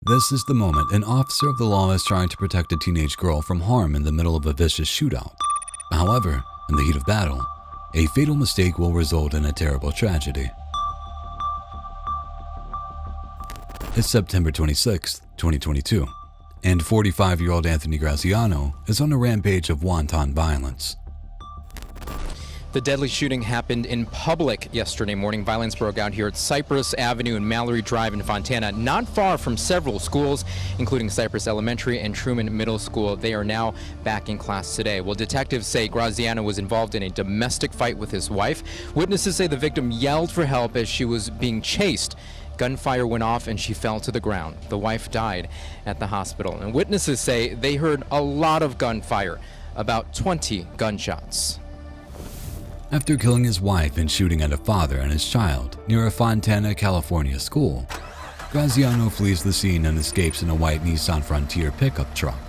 This is the moment an officer of the law is trying to protect a teenage girl from harm in the middle of a vicious shootout. However, in the heat of battle, a fatal mistake will result in a terrible tragedy. It's September 26, 2022, and 45-year-old Anthony Graziano is on a rampage of wanton violence. The deadly shooting happened in public yesterday morning. Violence broke out here at Cypress Avenue and Mallory Drive in Fontana, not far from several schools, including Cypress Elementary and Truman Middle School. They are now back in class today. Well, detectives say Graziano was involved in a domestic fight with his wife. Witnesses say the victim yelled for help as she was being chased. Gunfire went off and she fell to the ground. The wife died at the hospital. And witnesses say they heard a lot of gunfire, about 20 gunshots. After killing his wife and shooting at a father and his child near a Fontana, California school, Graziano flees the scene and escapes in a white Nissan Frontier pickup truck.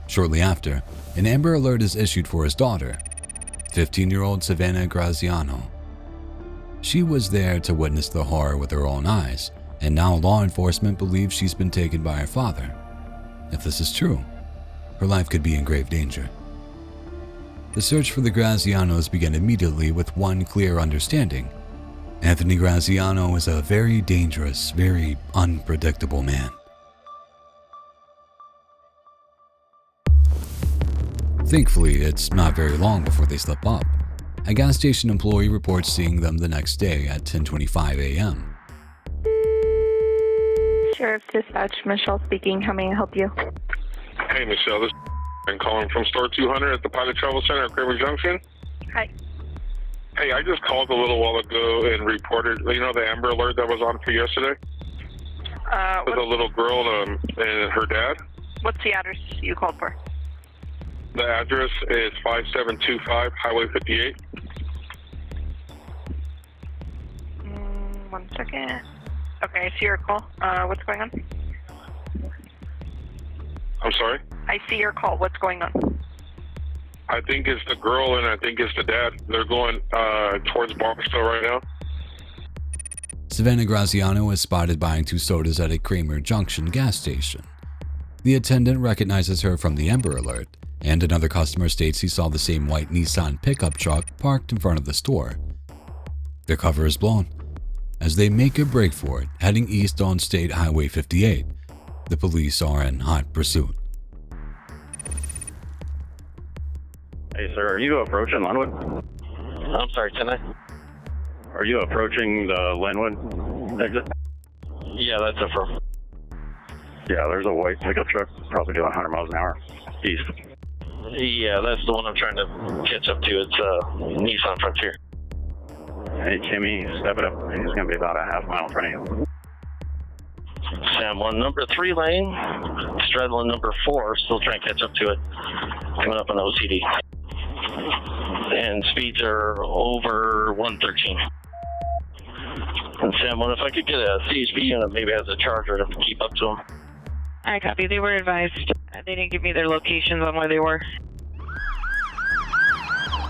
Shortly after, an Amber Alert is issued for his daughter, 15-year-old Savannah Graziano. She was there to witness the horror with her own eyes, and now law enforcement believes she's been taken by her father. If this is true, her life could be in grave danger. The search for the Grazianos began immediately with one clear understanding. Anthony Graziano is a very dangerous, very unpredictable man. Thankfully, it's not very long before they slip up. A gas station employee reports seeing them the next day at 10:25 a.m. Sheriff Dispatch, Michelle speaking. How may I help you? Hey, Michelle, this is I'm calling from Store 200 at the Pilot Travel Center at Kramer Junction. Hi. Hey, I just called a little while ago and reported, the Amber Alert that was on for yesterday? With a little girl and her dad. What's the address you called for? The address is 5725 Highway 58. 1 second. Okay, I see your call. What's going on? I'm sorry? I see your call. What's going on? I think it's the girl and I think it's the dad. They're going towards Barstow right now. Savannah Graziano is spotted buying 2 sodas at a Kramer Junction gas station. The attendant recognizes her from the Amber Alert, and another customer states he saw the same white Nissan pickup truck parked in front of the store. Their cover is blown. As they make a break for it, heading east on State Highway 58, the police are in hot pursuit. Hey, sir, are you approaching Linwood? I'm sorry, can I? Are you approaching the Linwood exit? Yeah, that's affirm. Yeah, there's a white pickup truck probably doing 100 miles an hour east. Yeah, that's the one I'm trying to catch up to. It's Nissan Frontier. Hey, Kimmy, step it up. He's going to be about a half mile in front of you. Sam 1, number 3 lane, straddling number 4, still trying to catch up to it, coming up on OCD. And speeds are over 113. And Sam 1, if I could get a CHP unit, maybe has a charger to keep up to them. I copy. They were advised. They didn't give me their locations on where they were.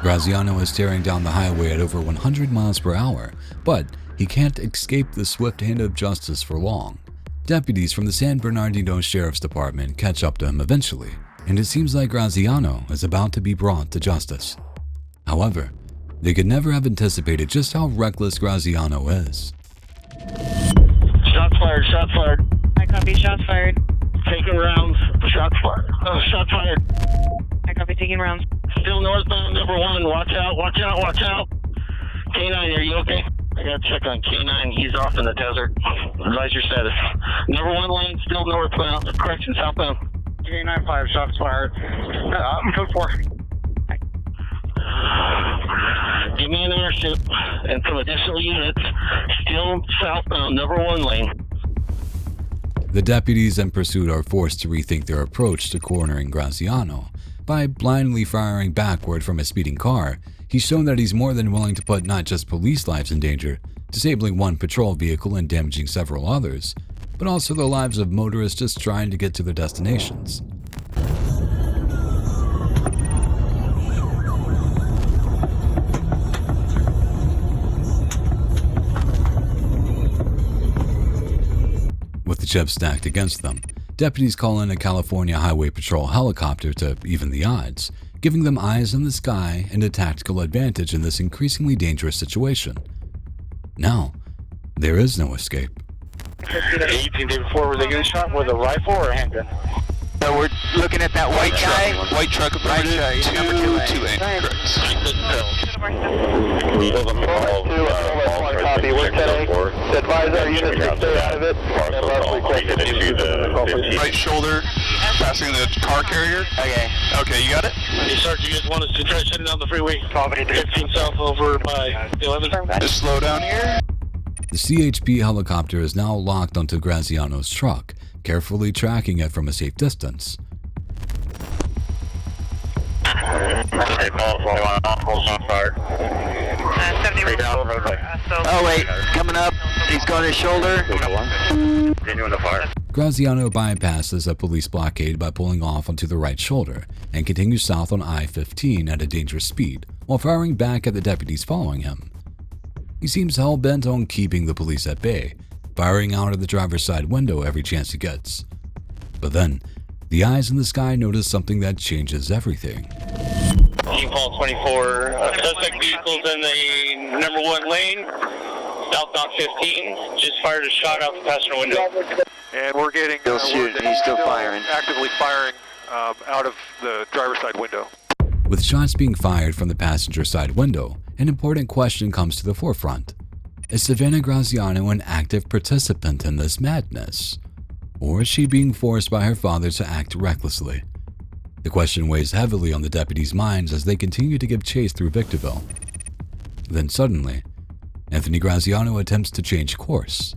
Graziano is tearing down the highway at over 100 miles per hour, but he can't escape the swift hand of justice for long. Deputies from the San Bernardino Sheriff's Department catch up to him eventually, and it seems like Graziano is about to be brought to justice. However, they could never have anticipated just how reckless Graziano is. Shots fired, shots fired. I copy. Shots fired. Taking rounds, shots fired. Shots fired. I copy. Taking rounds. Still northbound, number 1. Watch out, watch out, watch out. K9, are you okay? I gotta check on K9. He's off in the desert. Advise your status. Number 1 lane, still northbound. Correction, southbound. K9 5, shots fired. Code 4. Give me an airship and some additional units. Still southbound, number 1 lane. The deputies in pursuit are forced to rethink their approach to cornering Graziano. By blindly firing backward from a speeding car, he's shown that he's more than willing to put not just police lives in danger, disabling one patrol vehicle and damaging several others, but also the lives of motorists just trying to get to their destinations. chips stacked against them, deputies call in a California Highway Patrol helicopter to even the odds, giving them eyes in the sky and a tactical advantage in this increasingly dangerous situation. Now, there is no escape. 18 day before, were they getting shot with a rifle or a handgun? So we're looking at that white truck affirmative, number 2 correct. Copy, we're 10-8. Advise our units to stay out of it. Right shoulder, passing the car carrier. Okay, you got it? Hey, Sergeant, you guys want us to try shutting down the freeway? 15 south over by 11. Just slow down here. The CHP helicopter is now locked onto Graziano's truck, carefully tracking it from a safe distance. Oh wait, coming up. He's got his shoulder. Graziano bypasses a police blockade by pulling off onto the right shoulder and continues south on I-15 at a dangerous speed while firing back at the deputies following him. He seems hell-bent on keeping the police at bay, firing out of the driver's side window every chance he gets. But then, the eyes in the sky notice something that changes everything. Paul 24, suspect vehicles in the number 1 lane, southbound 15, just fired a shot out the passenger window. And we're getting... Still shooting, he's still firing. Actively firing out of the driver's side window. With shots being fired from the passenger side window, an important question comes to the forefront. Is Savannah Graziano an active participant in this madness? Or is she being forced by her father to act recklessly? The question weighs heavily on the deputies' minds as they continue to give chase through Victorville. Then suddenly, Anthony Graziano attempts to change course.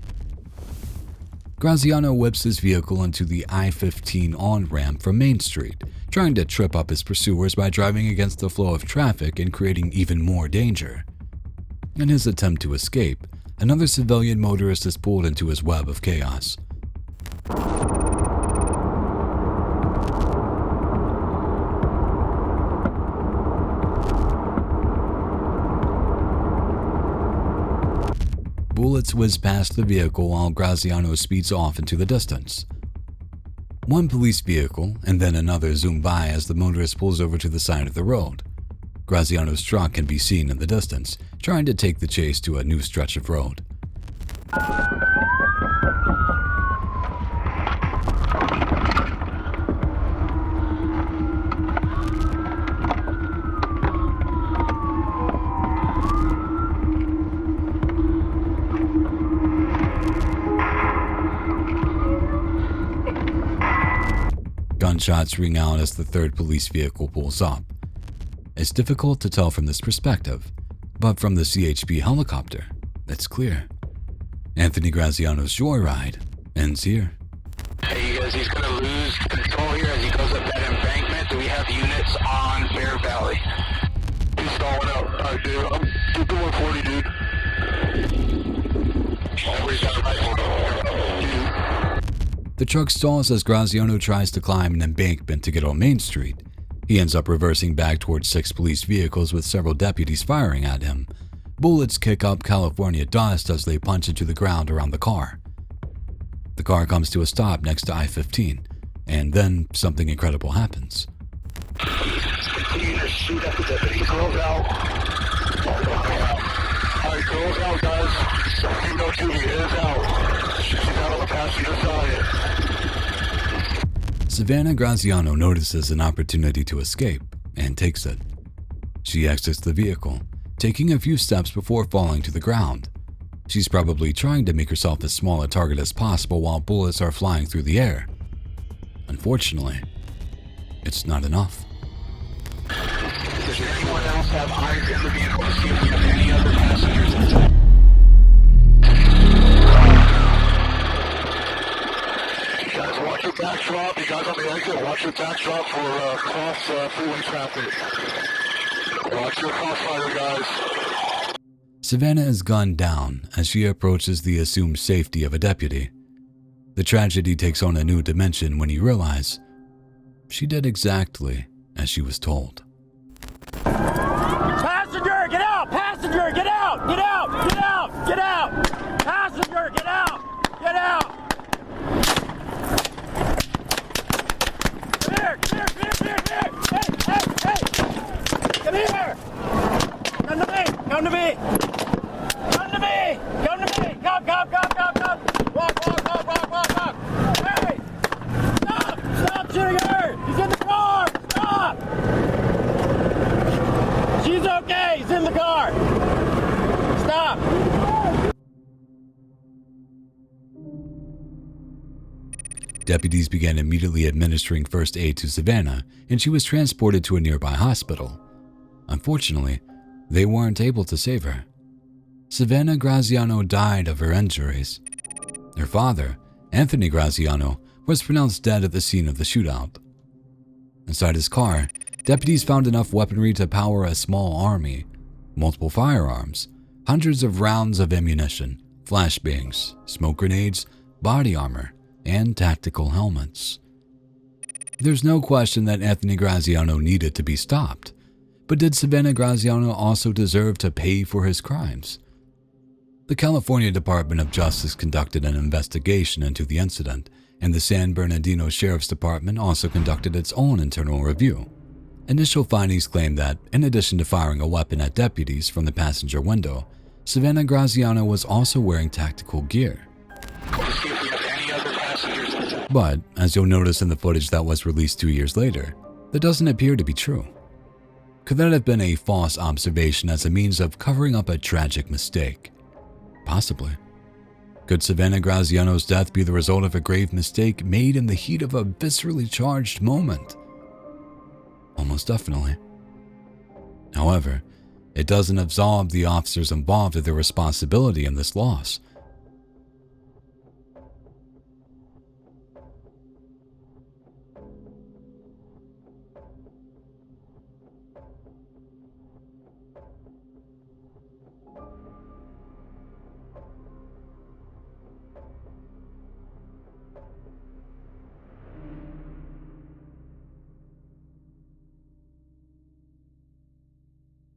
Graziano whips his vehicle into the I-15 on-ramp from Main Street, trying to trip up his pursuers by driving against the flow of traffic and creating even more danger. In his attempt to escape, another civilian motorist is pulled into his web of chaos. Bullets whiz past the vehicle while Graziano speeds off into the distance. One police vehicle and then another zoom by as the motorist pulls over to the side of the road. Graziano's truck can be seen in the distance, trying to take the chase to a new stretch of road. Gunshots ring out as the third police vehicle pulls up. It's difficult to tell from this perspective, but from the CHP helicopter, it's clear. Anthony Graziano's joyride ends here. Hey, you guys, he's going to lose control here as he goes up that embankment. Do we have units on Bear Valley? He's stalling out. Alright, dude. I'm doing 140, dude. The truck stalls as Graziano tries to climb an embankment to get on Main Street. He ends up reversing back towards 6 police vehicles with several deputies firing at him. Bullets kick up California dust as they punch into the ground around the car. The car comes to a stop next to I-15, and then something incredible happens. Continue to shoot at the deputy. Girls out. Alright, girls out, guys. Female Judy is out. She's out on the passenger side. Savannah Graziano notices an opportunity to escape and takes it. She exits the vehicle, taking a few steps before falling to the ground. She's probably trying to make herself as small a target as possible while bullets are flying through the air. Unfortunately, it's not enough. Does anyone else have eyes in the vehicle to see if we have any other passengers? You guys watch your backdrop. You guys on the exit, watch your backdrop for cross freeway traffic. Watch your crossfire, guys. Savannah is gunned down as she approaches the assumed safety of a deputy. The tragedy takes on a new dimension when you realize she did exactly as she was told. Passenger, get out! Passenger, get out! Get out! Get out! Get out! Passenger, get out! Get out! Come to me! Come to me! Come to me! Come! Walk! Hey! Stop! Stop shooting her! He's in the car! Stop! She's okay! He's in the car! Stop! Deputies began immediately administering first aid to Savannah, and she was transported to a nearby hospital. Unfortunately, they weren't able to save her. Savannah Graziano died of her injuries. Her father, Anthony Graziano, was pronounced dead at the scene of the shootout. Inside his car, deputies found enough weaponry to power a small army, multiple firearms, hundreds of rounds of ammunition, flashbangs, smoke grenades, body armor, and tactical helmets. There's no question that Anthony Graziano needed to be stopped, but did Savannah Graziano also deserve to pay for his crimes? The California Department of Justice conducted an investigation into the incident, and the San Bernardino Sheriff's Department also conducted its own internal review. Initial findings claimed that, in addition to firing a weapon at deputies from the passenger window, Savannah Graziano was also wearing tactical gear. But, as you'll notice in the footage that was released 2 years later, that doesn't appear to be true. Could that have been a false observation as a means of covering up a tragic mistake? Possibly. Could Savannah Graziano's death be the result of a grave mistake made in the heat of a viscerally charged moment? Almost definitely. However, it doesn't absolve the officers involved of their responsibility in this loss,